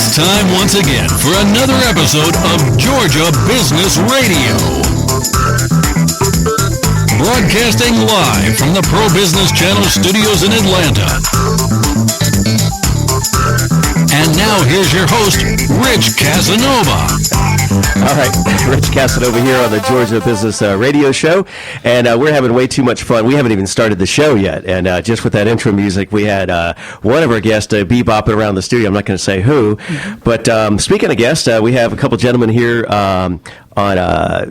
It's time once again for another episode of Georgia Business Radio. Broadcasting live from the Pro Business Channel studios in Atlanta. And now here's your host, Rich Casanova. All right, Rich Casanova here on the Georgia Business Radio Show, and we're having way too much fun. We haven't even started the show yet, and just with that intro music, we had one of our guests bebopping around the studio. I'm not going to say who, but speaking of guests, we have a couple gentlemen here on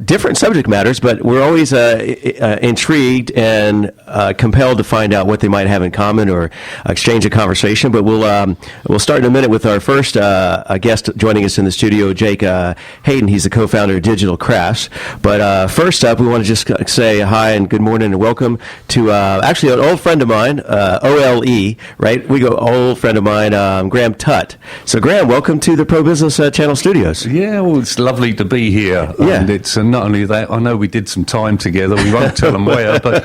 different subject matters, but we're always intrigued and compelled to find out what they might have in common or exchange a conversation. But we'll start in a minute with our first guest joining us in the studio, Jake Hadden. He's the co-founder of DigitalCrafts. But first up, we want to just say hi and good morning and welcome to actually an old friend of mine, OLE, right? We go old friend of mine, Graham Tutt. So Graham, welcome to the Pro Business Channel studios. Yeah, well, it's lovely to be here. Yeah. And it's not only that, I know we did some time together. We won't tell them where, but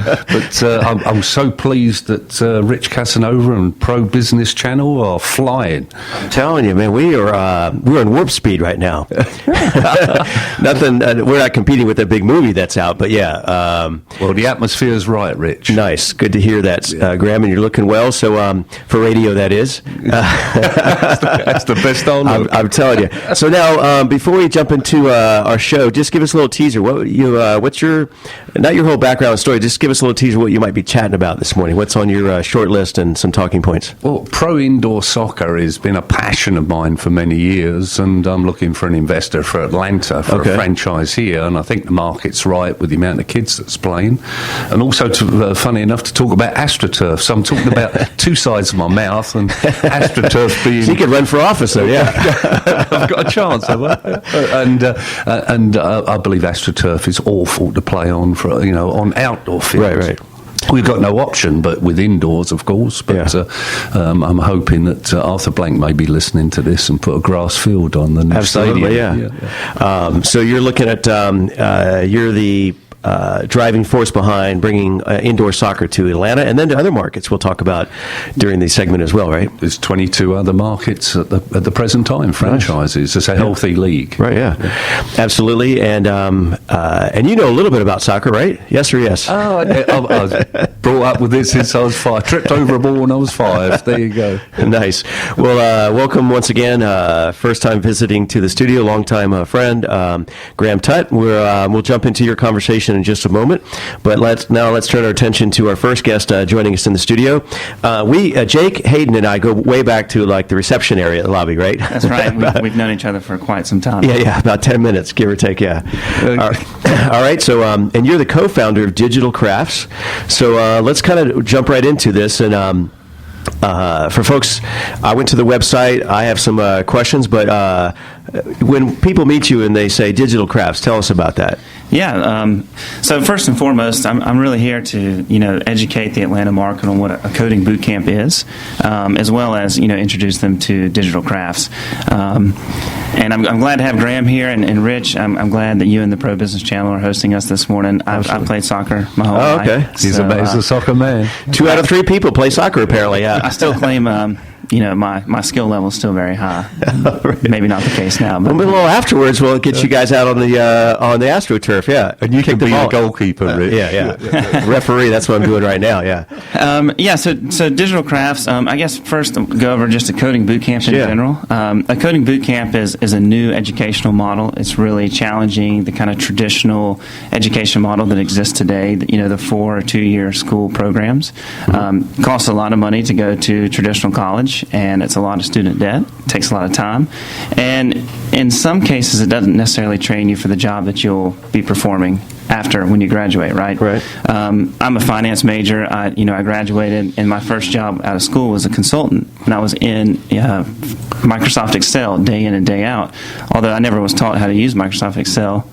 I'm so pleased that Rich Casanova and Pro Business Channel are flying. I'm telling you, man, we're in warp speed right now. Nothing. We're not competing with that big movie that's out, but yeah. Well, the atmosphere's right, Rich. Nice, good to hear that, Graham. And you're looking well. So for radio, that is. That's the best I'll know. I'm telling you. So now, before we jump into our show, just give us a little teaser. What's your, not your whole background story, just give us a little teaser what you might be chatting about this morning. What's on your short list and some talking points? Well, pro indoor soccer has been a passion of mine for many years, and I'm looking for an investor for Atlanta for a franchise here, and I think the market's right with the amount of kids that's playing. And also, funny enough, to talk about AstroTurf. So I'm talking about two sides of my mouth, and AstroTurf being... So you could run for office, though, yeah. I've got a chance, have I? And I believe AstroTurf is awful to play on for on outdoor fields. Right. We've got no option, but with indoors, of course. But I'm hoping that Arthur Blank may be listening to this and put a grass field on the new stadium. Yeah. So you're looking at you're the driving force behind bringing indoor soccer to Atlanta and then to other markets we'll talk about during the segment as well, right? There's 22 other markets at the present time, franchises. Nice. It's a healthy league. Right, yeah. Absolutely. And you know a little bit about soccer, right? Yes or yes? Oh, I was brought up with it since I was 5. Tripped over a ball when I was 5. There you go. Nice. Well, welcome once again. First time visiting to the studio, long time friend, Graham Tutt. We'll jump into your conversation in just a moment, but let's turn our attention to our first guest joining us in the studio. Jake Hadden and I go way back to like the reception area at the lobby, right? That's right. We've known each other for quite some time. Yeah, about 10 minutes, give or take. Yeah. All right. So, and you're the co-founder of DigitalCrafts. So let's kind of jump right into this and. For folks, I went to the website. I have some questions, but when people meet you and they say DigitalCrafts, tell us about that. Yeah. So first and foremost, I'm really here to educate the Atlanta market on what a coding boot camp is, as well as introduce them to DigitalCrafts. And I'm glad to have Graham here and Rich. I'm glad that you and the Pro Business Channel are hosting us this morning. I've played soccer my whole life. Okay. He's a soccer man. 2 out of 3 people play soccer apparently. Yeah. I still claim my skill level is still very high. Right. Maybe not the case now. But a little afterwards, we'll get you guys out on the AstroTurf, yeah. And you can be the goalkeeper, Rich. Yeah. Referee, that's what I'm doing right now, yeah. So DigitalCrafts, I guess first I'll go over just a coding boot camp in general. A coding boot camp is a new educational model. It's really challenging the kind of traditional education model that exists today, the 4 or 2-year school programs. Costs a lot of money to go to traditional college, and it's a lot of student debt. It takes a lot of time. And in some cases, it doesn't necessarily train you for the job that you'll be performing when you graduate, right? Right. I'm a finance major. I graduated, and my first job out of school was a consultant, and I was in Microsoft Excel day in and day out, although I never was taught how to use Microsoft Excel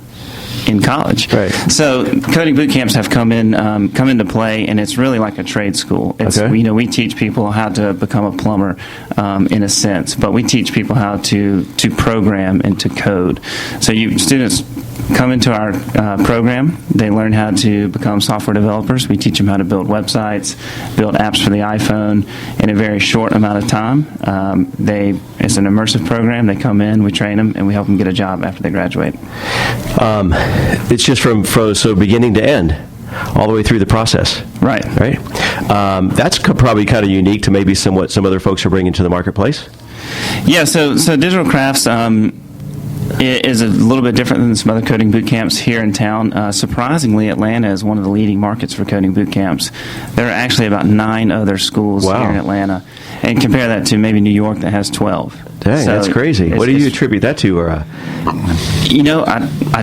in college. Right. So coding boot camps have come into play, and it's really like a trade school. We teach people how to become a plumber in a sense, but we teach people how to program and to code. So students come into our program. They learn how to become software developers. We teach them how to build websites, build apps for the iPhone in a very short amount of time. It's an immersive program. They come in, we train them, and we help them get a job after they graduate. It's just from so beginning to end, all the way through the process. Right. That's probably kind of unique to maybe some other folks are bringing to the marketplace. Yeah, so DigitalCrafts is a little bit different than some other coding boot camps here in town. Surprisingly, Atlanta is one of the leading markets for coding boot camps. There are actually about 9 other schools here in Atlanta, and compare that to maybe New York that has 12. Dang, so that's crazy. What do you attribute that to? Or I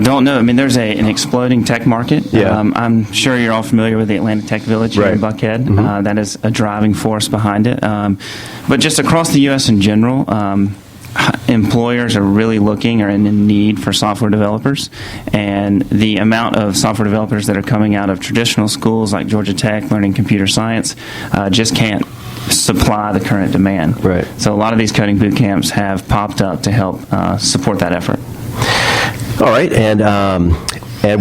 don't know. I mean, there's an exploding tech market. Yeah. I'm sure you're all familiar with the Atlanta Tech Village here in Buckhead. Mm-hmm. That is a driving force behind it. But just across the U.S. in general, employers are really looking or in need for software developers, and the amount of software developers that are coming out of traditional schools like Georgia Tech learning computer science just can't supply the current demand. Right. So a lot of these coding boot camps have popped up to help support that effort. All right, and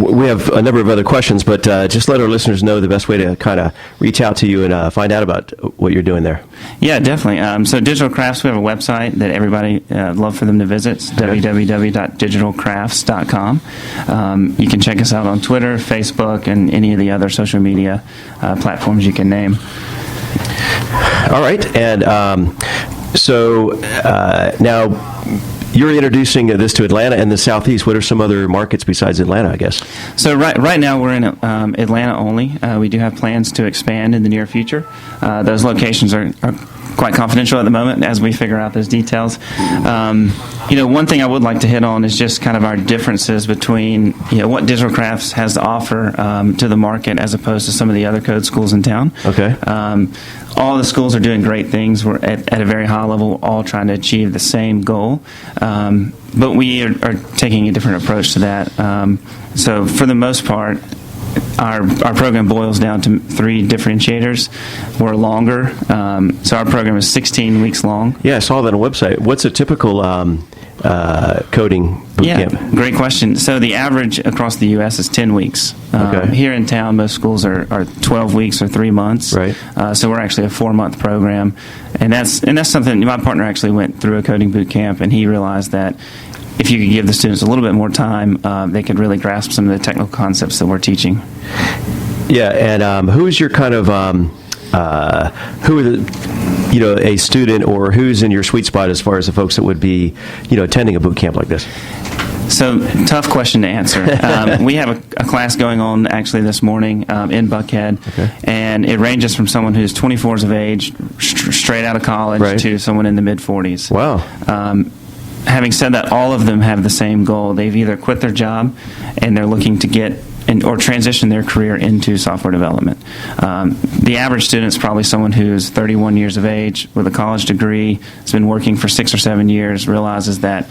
we have a number of other questions, but just let our listeners know the best way to kind of reach out to you and find out about what you're doing there. Yeah, definitely. So DigitalCrafts, we have a website that everybody love for them to visit. It's www.digitalcrafts.com. You can check us out on Twitter, Facebook, and any of the other social media platforms you can name. All right, and so now you're introducing this to Atlanta and the Southeast. What are some other markets besides Atlanta, I guess? So right now we're in Atlanta only. We do have plans to expand in the near future. Those locations are quite confidential at the moment as we figure out those details. One thing I would like to hit on is just kind of our differences between what DigitalCrafts has to offer to the market as opposed to some of the other code schools in town. Okay. All the schools are doing great things. We're at a very high level, all trying to achieve the same goal. But we are taking a different approach to that. So for the most part, our program boils down to 3 differentiators. We're longer. So our program is 16 weeks long. Yeah, I saw that on the website. What's a typical coding boot camp? Great question. So the average across the U.S. is 10 weeks. Okay. Here in town, most schools are 12 weeks or 3 months. Right. So we're actually a 4-month program, and that's something. My partner actually went through a coding boot camp, and he realized that if you could give the students a little bit more time, they could really grasp some of the technical concepts that we're teaching. Yeah, and who is your kind of who are the a student, or who's in your sweet spot as far as the folks that would be attending a boot camp like this? So, tough question to answer. We have a class going on actually this morning in Buckhead, and it ranges from someone who's 24 years of age, straight out of college, to someone in the mid-40s. Wow. Having said that, all of them have the same goal. They've either quit their job and they're looking to get or transition their career into software development. The average student is probably someone who's 31 years of age with a college degree, has been working for 6 or 7 years, realizes that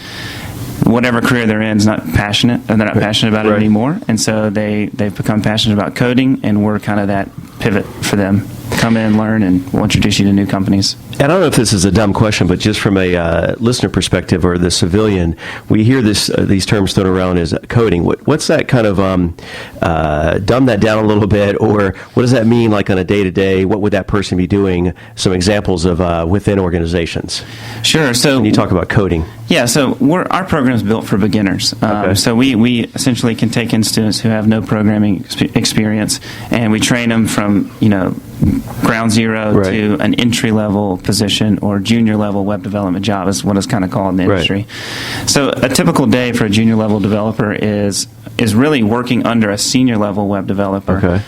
whatever career they're in is not passionate, or they're not passionate about it anymore, and so they've become passionate about coding, and we're kind of that pivot for them. Come in, learn, and we'll introduce you to new companies. And I don't know if this is a dumb question, but just from a listener perspective or the civilian, we hear these terms thrown around as coding. What's that kind of dumb that down a little bit, or what does that mean like on a day-to-day? What would that person be doing? Some examples of within organizations. Sure. So when you talk about coding. Yeah, so our program is built for beginners. So we essentially can take in students who have no programming experience, and we train them from ground zero to an entry-level position or junior-level web development job is what it's kind of called in the industry. So a typical day for a junior-level developer is really working under a senior-level web developer.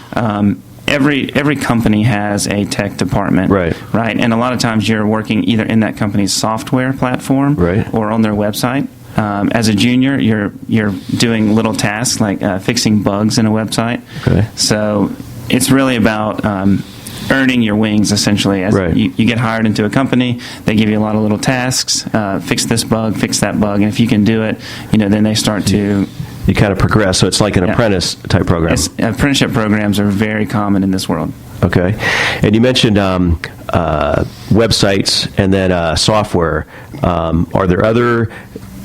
Every company has a tech department, right? And a lot of times you're working either in that company's software platform or on their website. As a junior, you're doing little tasks like fixing bugs in a website. So it's really about earning your wings, essentially. As you get hired into a company, they give you a lot of little tasks, fix this bug, fix that bug, and if you can do it, then they start to... You kind of progress, so it's like an apprentice-type program. Apprenticeship programs are very common in this world. Okay. And you mentioned websites and then software. Are there other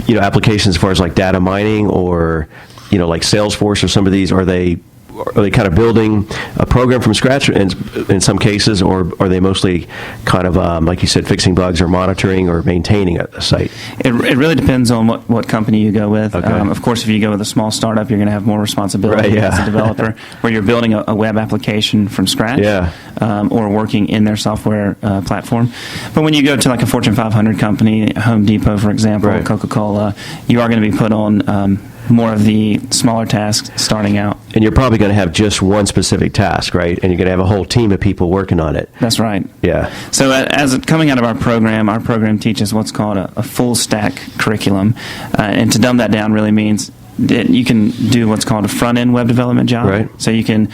applications as far as like data mining or like Salesforce or some of these, are they kind of building a program from scratch in some cases, or are they mostly kind of, like you said, fixing bugs or monitoring or maintaining a site? It really depends on what company you go with. Okay. Of course, if you go with a small startup, you're going to have more responsibility as a developer, where you're building a web application from scratch, or working in their software platform. But when you go to like a Fortune 500 company, Home Depot, for example, Coca-Cola, you are going to be put on more of the smaller tasks starting out. And you're probably going to have just one specific task, right? And you're going to have a whole team of people working on it. That's right. Yeah. So coming out of our program teaches what's called a full stack curriculum. And to dumb that down really means that you can do what's called a front-end web development job. Right. So you can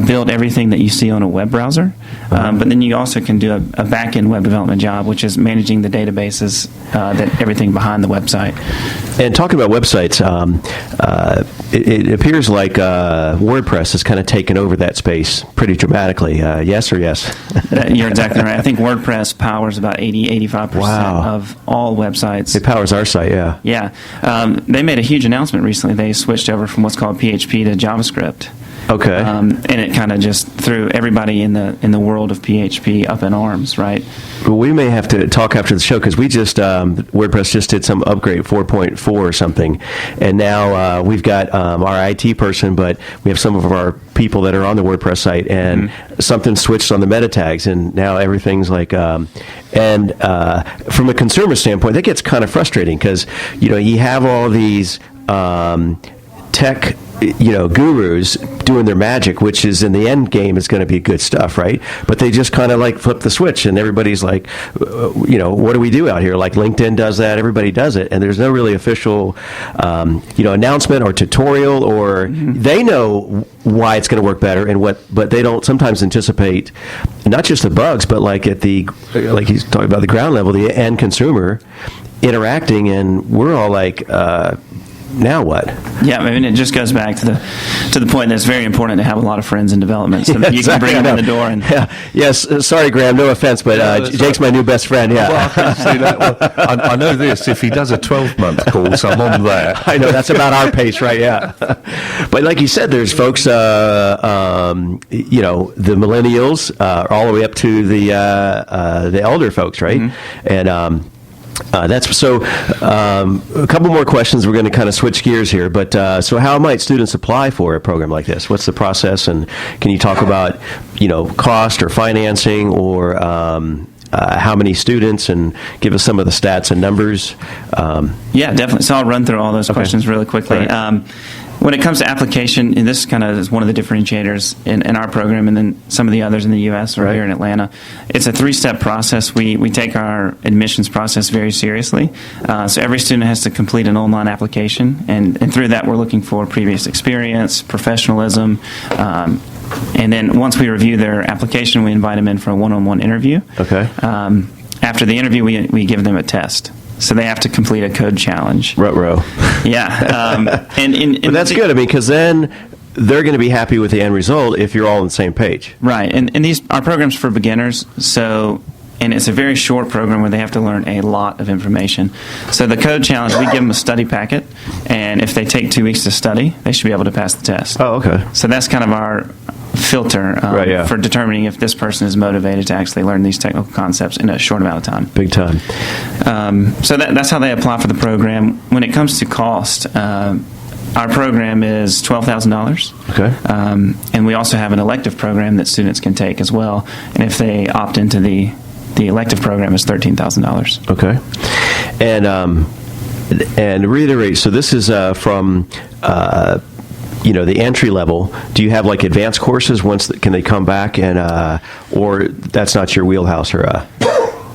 build everything that you see on a web browser, but then you also can do a back-end web development job, which is managing the databases, that everything behind the website. And talking about websites, it appears like WordPress has kind of taken over that space pretty dramatically. Yes or yes? You're exactly right. I think WordPress powers about 85% of all websites. It powers our site, yeah. Yeah. They made a huge announcement recently. They switched over from what's called PHP to JavaScript. Okay. And it kind of just threw everybody in the world of PHP up in arms, right? Well, we may have to talk after the show, because we just WordPress just did some upgrade, 4.4 or something, and now we've got our IT person, but we have some of our people that are on the WordPress site, and something switched on the meta tags, and now everything's like. From a consumer standpoint, that gets kind of frustrating, because you have all these tech gurus doing their magic, which is in the end game is going to be good stuff, right? But they just kind of like flip the switch, and everybody's like, what do we do out here? Like LinkedIn does that, everybody does it, and there's no really official, announcement or tutorial, or they know why it's going to work better but they don't sometimes anticipate not just the bugs, but like like he's talking about the ground level, the end consumer interacting, and we're all like. Now what? Yeah, I mean, it just goes back to the point that it's very important to have a lot lot of friends in development, so you can bring them in the door. And yes, sorry, Graham, no offense, but Jake's my new best friend. Yeah, well, I can see that. Well, I know this. If he does a 12-month course, I'm on that. I know that's about our pace, right? Yeah, but like you said, there's folks, the millennials, all the way up to the elder folks, right? And that's so. A couple more questions. We're going to kind of switch gears here, but so how might students apply for a program like this? What's the process, and can you talk about cost or financing, or how many students, and give us some of the stats and numbers? Yeah, definitely. So I'll run through all those questions really quickly. Right. When it comes to application, and this kind of is one of the differentiators in our program and then some of the others in the U.S. or here in Atlanta, it's a 3-step process. We take our admissions process very seriously. So every student has to complete an online application, and through that we're looking for previous experience, professionalism, and then once we review their application, we invite them in for a one-on-one interview. Okay. After the interview, we give them a test. So they have to complete a code challenge. Ruh-roh. Yeah. But that's good, because then they're going to be happy with the end result if you're all on the same page. Right. And these are programs for beginners, and it's a very short program where they have to learn a lot of information. So the code challenge, we give them a study packet, and if they take 2 weeks to study, they should be able to pass the test. Oh, okay. So that's kind of our filter for determining if this person is motivated to actually learn these technical concepts in a short amount of time. Big time. So that's how they apply for the program. When it comes to cost, our program is $12,000. Okay. And we also have an elective program that students can take as well. And if they opt into the elective program, is $13,000. Okay. And reiterate, so this is from the entry level. Do you have like advanced courses? Can they come back or that's not your wheelhouse, or?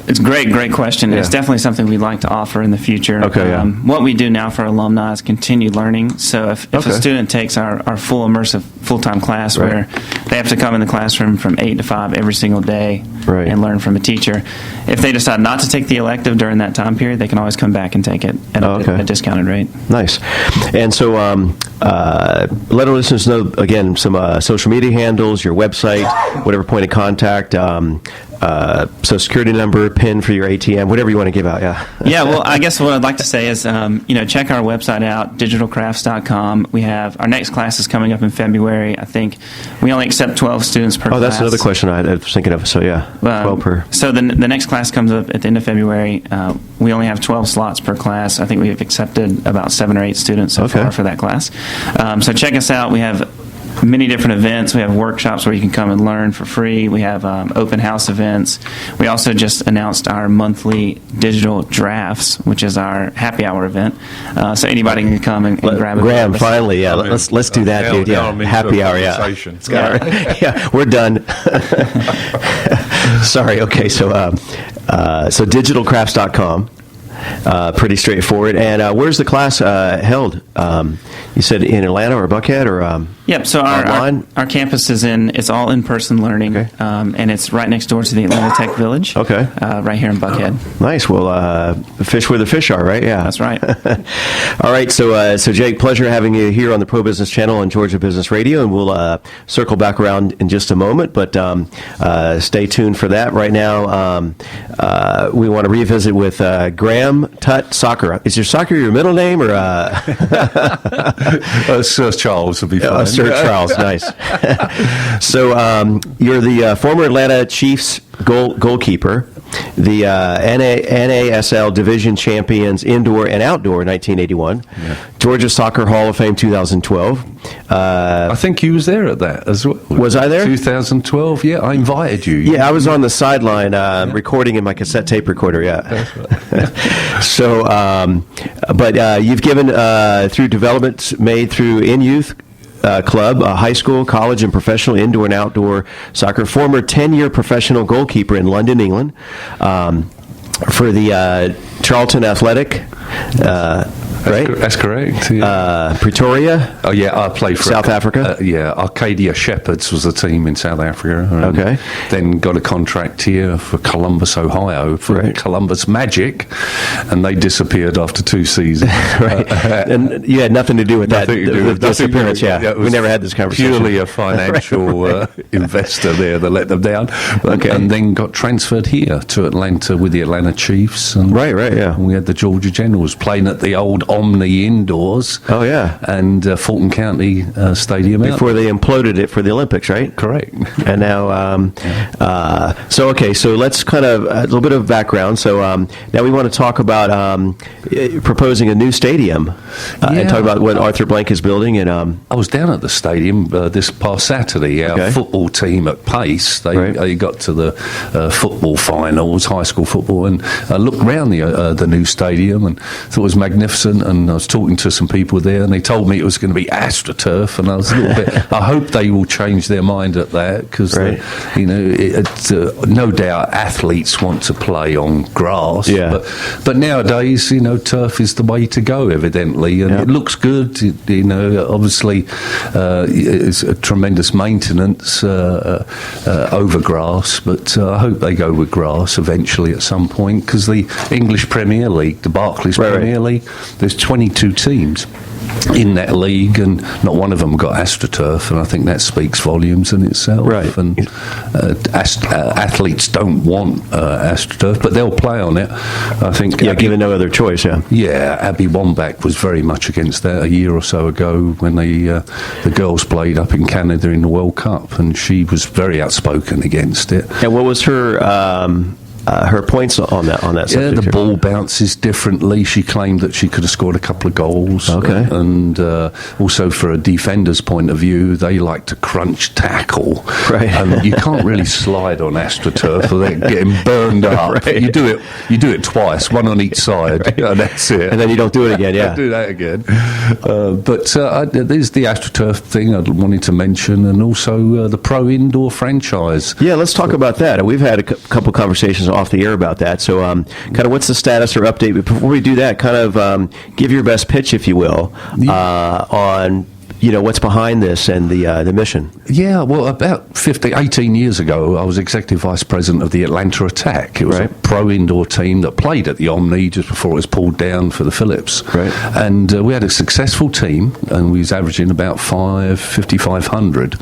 It's a great question. Yeah. It's definitely something we'd like to offer in the future. Okay, what we do now for alumni is continued learning. So if a student takes our full immersive full-time class where they have to come in the classroom from 8 to 5 every single day and learn from a teacher, if they decide not to take the elective during that time period, they can always come back and take it at a discounted rate. Nice. And so let our listeners know, again, some social media handles, your website, whatever point of contact. Social security number, PIN for your ATM, whatever you want to give out. Yeah. Yeah. Well, I guess what I'd like to say is, check our website out, DigitalCrafts.com. We have our next class is coming up in February. I think we only accept 12 students per class. Oh, that's another question I was thinking of. So yeah, 12 per. So the next class comes up at the end of February. We only have 12 slots per class. I think we've accepted about 7 or 8 students so far for that class. So check us out. We have many different events. We have workshops where you can come and learn for free. We have open house events. We also just announced our monthly digital drafts, which is our happy hour event. So anybody can come and grab it. Graham, finally, yeah. Let's do that, dude. Yeah, happy hour. Yeah. Yeah, we're done. Sorry. Okay. So digitalcrafts.com. Pretty straightforward. And where's the class held? You said in Atlanta or Buckhead or? Yep. So our campus it's all in-person learning, and it's right next door to the Atlanta Tech Village. Okay. Right here in Buckhead. Nice. Well, fish where the fish are, right? Yeah. That's right. All right. So Jake, pleasure having you here on the Pro Business Channel on Georgia Business Radio, and we'll circle back around in just a moment. But stay tuned for that. Right now, we want to revisit with Graham Tutt Soccer. Is your Soccer your middle name or? Sir Charles would be fine. Sir Charles, nice. So you're the former Atlanta Chiefs goalkeeper, the NASL Division Champions Indoor and Outdoor 1981, Georgia Soccer Hall of Fame 2012. I think you was there at that as well. Was I there? 2012, yeah. I invited you. Yeah, I was on the sideline recording in my cassette tape recorder, yeah. That's right. So, but you've given through developments made through in-youth club, high school, college, and professional indoor and outdoor soccer. Former 10-year professional goalkeeper in London, England, for the Charlton Athletic. Right? That's correct. Yeah. Pretoria? Oh, yeah, I played for South Africa? Yeah, Arcadia Shepherds was a team in South Africa. Okay. Then got a contract here for Columbus, Ohio, for Columbus Magic, and they disappeared after 2 seasons. Right. And you had nothing to do with that, with disappearance, we never had this conversation. Purely a financial investor there that let them down. And then got transferred here to Atlanta with the Atlanta Chiefs. And we had the Georgia Generals playing at the old Omni indoors. Oh, yeah. And Fulton County Stadium. Before they imploded it for the Olympics, right? Correct. And now, so let's kind of, a little bit of background. So now we want to talk about proposing a new stadium and talk about what Arthur Blank is building. And I was down at the stadium this past Saturday. Our football team at Pace, they got to the football finals, high school football, and I looked around the new stadium and thought it was magnificent. And I was talking to some people there, and they told me it was going to be AstroTurf, and I was a little bit. I hope they will change their mind at that because no doubt athletes want to play on grass. Yeah. But nowadays, turf is the way to go, evidently, and it looks good. Obviously, it's a tremendous maintenance over grass, but I hope they go with grass eventually at some point because the English Premier League, the Barclays Premier League, there's 22 teams in that league, and not one of them got AstroTurf, and I think that speaks volumes in itself. Right. And athletes don't want AstroTurf, but they'll play on it. I think. Yeah, given no other choice. Yeah, Abby Wambach was very much against that a year or so ago when the girls played up in Canada in the World Cup, and she was very outspoken against it. And what was her points on that subject? Yeah, the ball bounces differently. She claimed that she could have scored a couple of goals. Okay. And also, for a defender's point of view, they like to crunch tackle. Right. And you can't really slide on AstroTurf without getting burned up. Right. You do it twice, one on each side, and that's it. And then you don't do it again. Yeah. Do that again. But there's the AstroTurf thing I wanted to mention, and also the Pro Indoor franchise. Yeah, let's talk about that. We've had a couple conversations off the air about that. So kind of what's the status or update? But before we do that, kind of give your best pitch, if you will, on what's behind this and the mission. Yeah, well, about 18 years ago, I was executive vice president of the Atlanta Attack. It was a pro indoor team that played at the Omni just before it was pulled down for the Phillips. Right. And we had a successful team, and we was averaging about 5,500.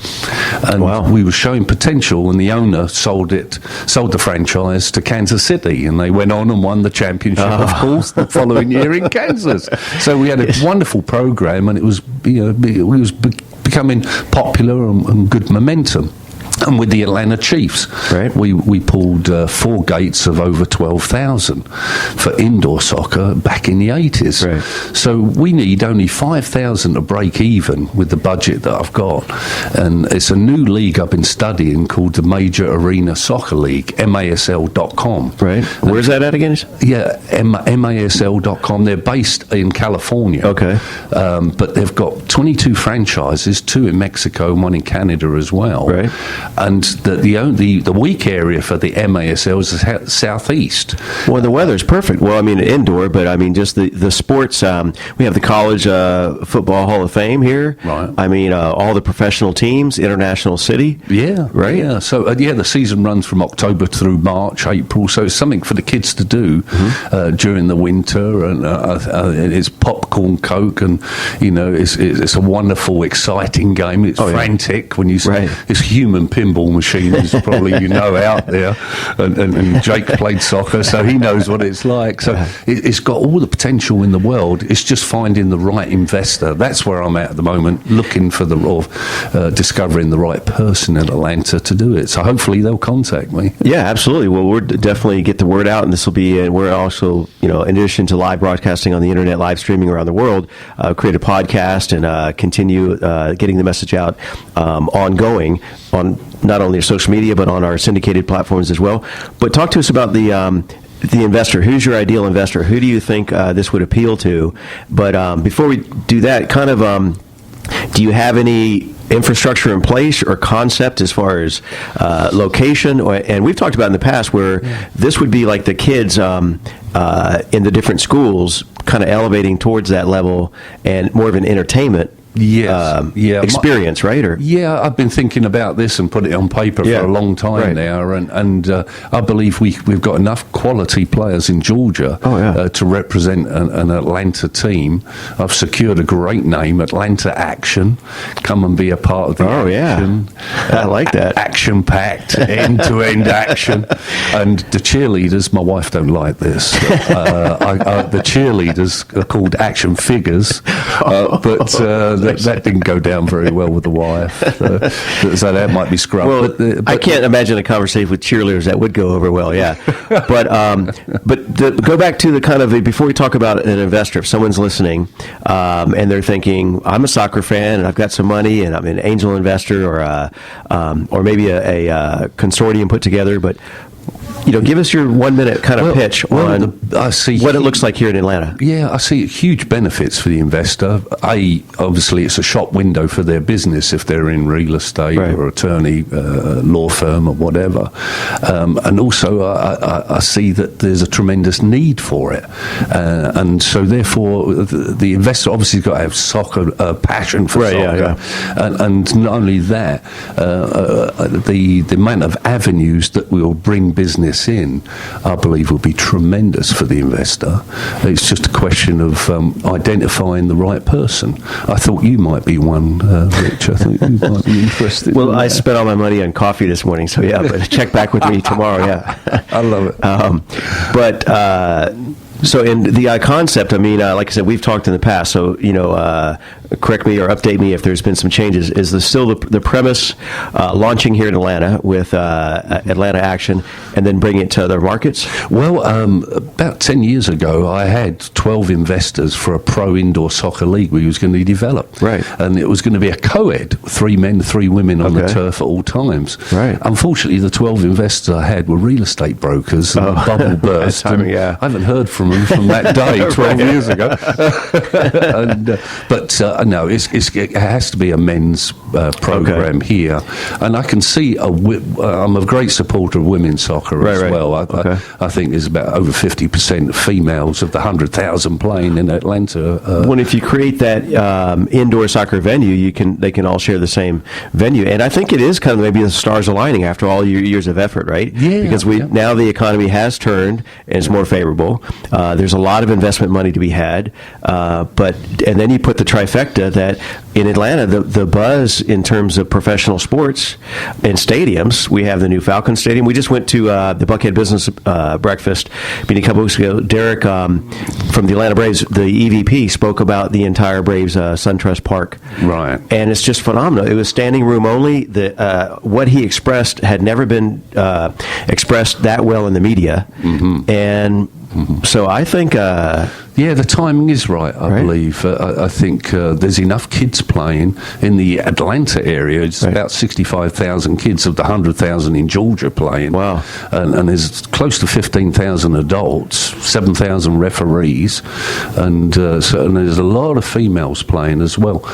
And we were showing potential, and the owner sold the franchise to Kansas City, and they went on and won the championship, of course, the following year in Kansas. So we had a wonderful program, and it was becoming popular and good momentum. And with the Atlanta Chiefs, we pulled 4 gates of over 12,000 for indoor soccer back in the 80s. Right. So we need only 5,000 to break even with the budget that I've got. And it's a new league I've been studying called the Major Arena Soccer League, MASL.com. Right. Where's that at again? Yeah, MASL.com. They're based in California. Okay. But they've got 22 franchises, 2 in Mexico and 1 in Canada as well. Right. And the weak area for the MASL is the southeast. Well, the weather's perfect. Well, I mean, indoor, but I mean, just the sports. We have the College Football Hall of Fame here. Right. I mean, all the professional teams, international city. Yeah. Right. Yeah. So, the season runs from October through March, April. So it's something for the kids to do during the winter. And it's popcorn, Coke, and, it's a wonderful, exciting game. It's frantic when you see this human pinball machine is probably out there, and Jake played soccer, so he knows what it's like. So it's got all the potential in the world. It's just finding the right investor. That's where I'm at the moment, looking for discovering the right person in Atlanta to do it. So hopefully they'll contact me. Yeah, absolutely. Well, we'll definitely get the word out, and this will be. And we're also, in addition to live broadcasting on the internet, live streaming around the world, create a podcast and continue getting the message out ongoing on not only social media but on our syndicated platforms as well. But talk to us about the investor. Who's your ideal investor? Who do you think this would appeal to? But before we do that, kind of, do you have any infrastructure in place or concept as far as location? And we've talked about in the past where this would be like the kids in the different schools kind of elevating towards that level and more of an entertainment experience, right? Or I've been thinking about this and put it on paper for a long time now, and I believe we've got enough quality players in Georgia to represent an Atlanta team. I've secured a great name, Atlanta Action. Come and be a part of the action. I like that. Action-packed, end-to-end action. And the cheerleaders, my wife don't like this. The cheerleaders are called action figures, but that didn't go down very well with the wife, so that might be scrubbed. Well, I can't imagine a conversation with cheerleaders that would go over well. But go back to the kind of before we talk about an investor. If someone's listening and they're thinking, I'm a soccer fan and I've got some money and I'm an angel investor or maybe a consortium put together, but give us your 1 minute kind of pitch on what it looks like here in Atlanta. Yeah, I see huge benefits for the investor. Obviously, it's a shop window for their business if they're in real estate or attorney, law firm or whatever. And also, I see that there's a tremendous need for it. And so, therefore, the investor obviously has got to have soccer, passion for soccer. And not only that, the amount of avenues that will bring business in, I believe, will be tremendous for the investor. It's just a question of identifying the right person. I thought you might be one, Rich. I think you might be interested. Well, I spent all my money on coffee this morning, so but check back with me tomorrow. I love it. So in the concept, I mean, like I said, we've talked in the past, so, correct me or update me if there's been some changes. Is this still the premise launching here in Atlanta with Atlanta Action and then bringing it to other markets? Well, about 10 years ago, I had 12 investors for a pro indoor soccer league we was going to develop. Right. And it was going to be a co-ed, 3 men, 3 women on the turf at all times. Right. Unfortunately, the 12 investors I had were real estate brokers and bubble burst. I haven't heard from them from that day, 12 years ago. No, it has to be a men's program here, and I can see I'm a great supporter of women's soccer as well. I think there's about over 50% of females of the 100,000 playing in Atlanta. When if you create that indoor soccer venue, they can all share the same venue, and I think it is kind of maybe the stars aligning after all your years of effort, right? Yeah. Because now the economy has turned and it's more favorable. There's a lot of investment money to be had, and then you put the trifecta that in Atlanta, the buzz in terms of professional sports and stadiums. We have the new Falcon Stadium. We just went to the Buckhead Business Breakfast meeting a couple weeks ago. Derek from the Atlanta Braves, the EVP, spoke about the entire Braves SunTrust Park. Right. And it's just phenomenal. It was standing room only. What he expressed had never been expressed that well in the media. Mm-hmm. And so I think... the timing is right, I believe. I think there's enough kids playing in the Atlanta area. It's about 65,000 kids of the 100,000 in Georgia playing. Wow. And there's close to 15,000 adults, 7,000 referees, and there's a lot of females playing as well.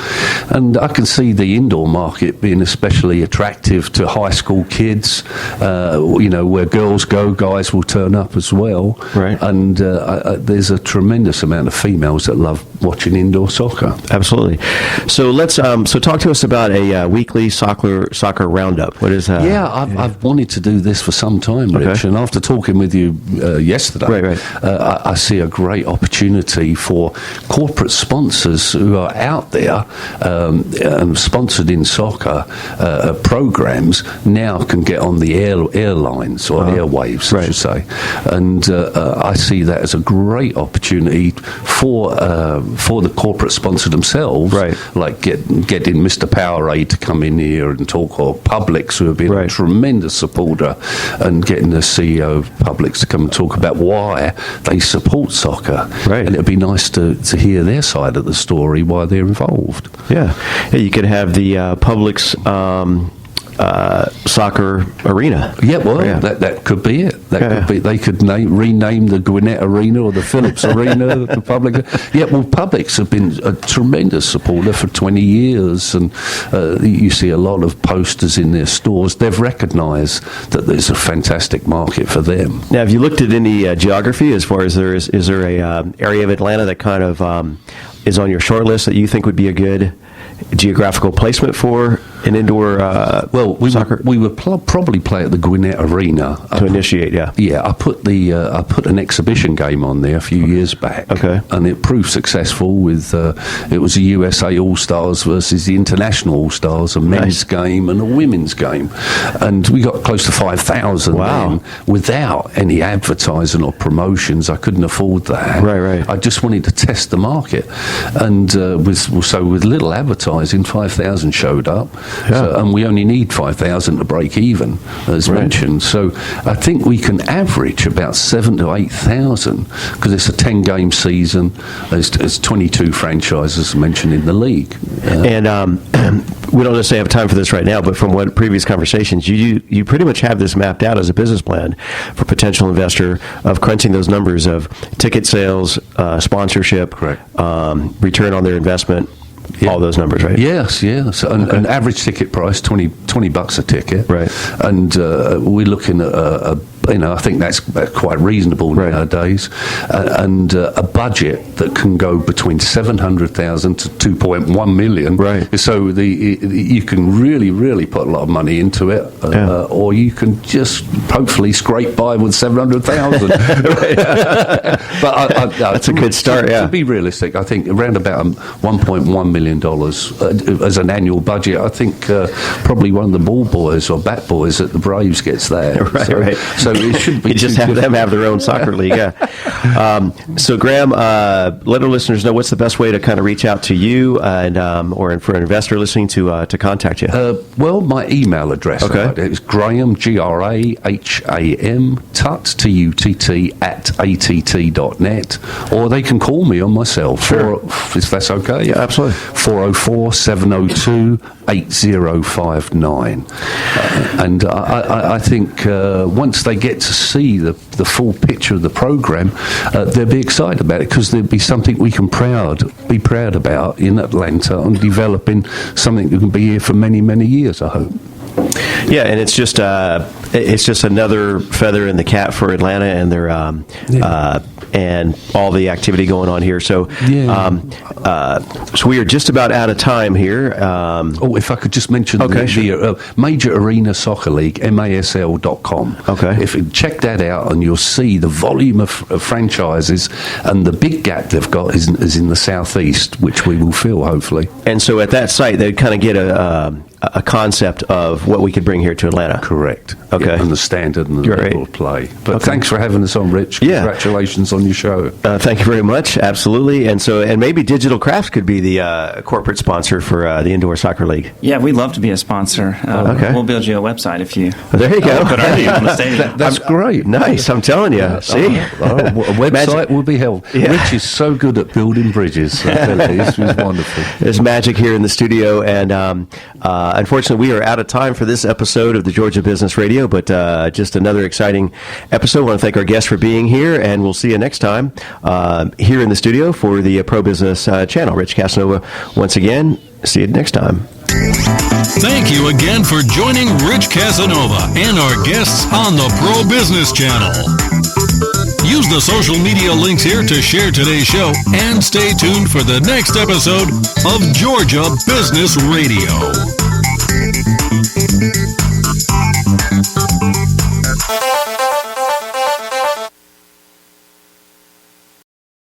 And I can see the indoor market being especially attractive to high school kids, where girls go, guys will turn up as well. Right. And there's a tremendous amount of females that love watching indoor soccer. Absolutely. So let's talk to us about a weekly soccer roundup. What is that? I've wanted to do this for some time, Rich, and after talking with you yesterday, I see a great opportunity for corporate sponsors who are out there and sponsored in soccer programs now can get on the airlines or airwaves, I should say, and I see that as a great opportunity for the corporate sponsor themselves, like getting Mr. Powerade to come in here and talk, or Publix, who have been a tremendous supporter, and getting the CEO of Publix to come and talk about why they support soccer. Right. And it'd be nice to hear their side of the story, why they're involved. Yeah, you could have the Publix soccer arena. That could be it. Could be. They could rename the Gwinnett Arena or the Phillips Arena. The Publix have been a tremendous supporter for 20 years, and you see a lot of posters in their stores. They've recognised that there's a fantastic market for them. Now, have you looked at any geography as far as is there a area of Atlanta that kind of is on your short list that you think would be a good geographical placement for an indoor soccer? We would probably play at the Gwinnett Arena to initiate. I put an exhibition game on there a few years back, and it proved successful. With it was a USA All Stars versus the International All Stars, a men's game and a women's game, and we got close to 5,000 then without any advertising or promotions. I couldn't afford that. Right. I just wanted to test the market, and with little advertising, 5,000 showed up. And we only need 5,000 to break even, as mentioned. So I think we can average about 7,000 to 8,000 because it's a 10-game season. There's 22 franchises mentioned in the league. And we don't necessarily have time for this right now, but from what previous conversations, you pretty much have this mapped out as a business plan for potential investor of crunching those numbers of ticket sales, sponsorship, return on their investment. All those numbers, right? Yes. An average ticket price, $20 a ticket. Right. And we're looking at I think that's quite reasonable nowadays, and a budget that can go between 700,000 to 2.1 million. Right. So you can really put a lot of money into it, or you can just hopefully scrape by with 700,000. But that's a good start. To be realistic, I think around about $1.1 million as an annual budget. I think probably one of the ball boys or bat boys at the Braves gets that. So it should be. You just have them have their own soccer league. So Graham, let our listeners know what's the best way to kind of reach out to you and or for an investor listening to contact you. Well, my email address is Graham, Graham, Tutt, Tutt @att.net, or they can call me on my cell. If that's okay. Yeah, absolutely. 404-702 8059. And I think once they get to see the full picture of the program, they'll be excited about it, because there'll be something we can be proud about in Atlanta, and developing something that can be here for many, many years, I hope. Yeah, and it's just another feather in the cap for Atlanta and their and all the activity going on here. So, so we are just about out of time here. If I could just mention the Major Arena Soccer League, MASL.com. Okay. If you check that out, and you'll see the volume of franchises, and the big gap they've got is in the southeast, which we will fill, hopefully. And so at that site, they'd kind of get a concept of what we could bring here to Atlanta. Correct. Okay. Yeah, and the standard and the level of play. But thanks for having us on, Rich. Yeah. Congratulations on your show. Thank you very much. Absolutely. And maybe DigitalCrafts could be the corporate sponsor for the Indoor Soccer League. Yeah, we'd love to be a sponsor. We'll build you a website if you. There you go. Put our name on the stadium. That's great. Nice. I'm telling you. See, a website will be held. Yeah. Rich is so good at building bridges. He's wonderful. There's magic here in the studio, and unfortunately, we are out of time for this episode of the Georgia Business Radio. But just another exciting episode. I want to thank our guests for being here, and we'll see you next time here in the studio for the Pro Business Channel. Rich Casanova, once again. See you next time. Thank you again for joining Rich Casanova and our guests on the Pro Business Channel. Use the social media links here to share today's show, and stay tuned for the next episode of Georgia Business Radio.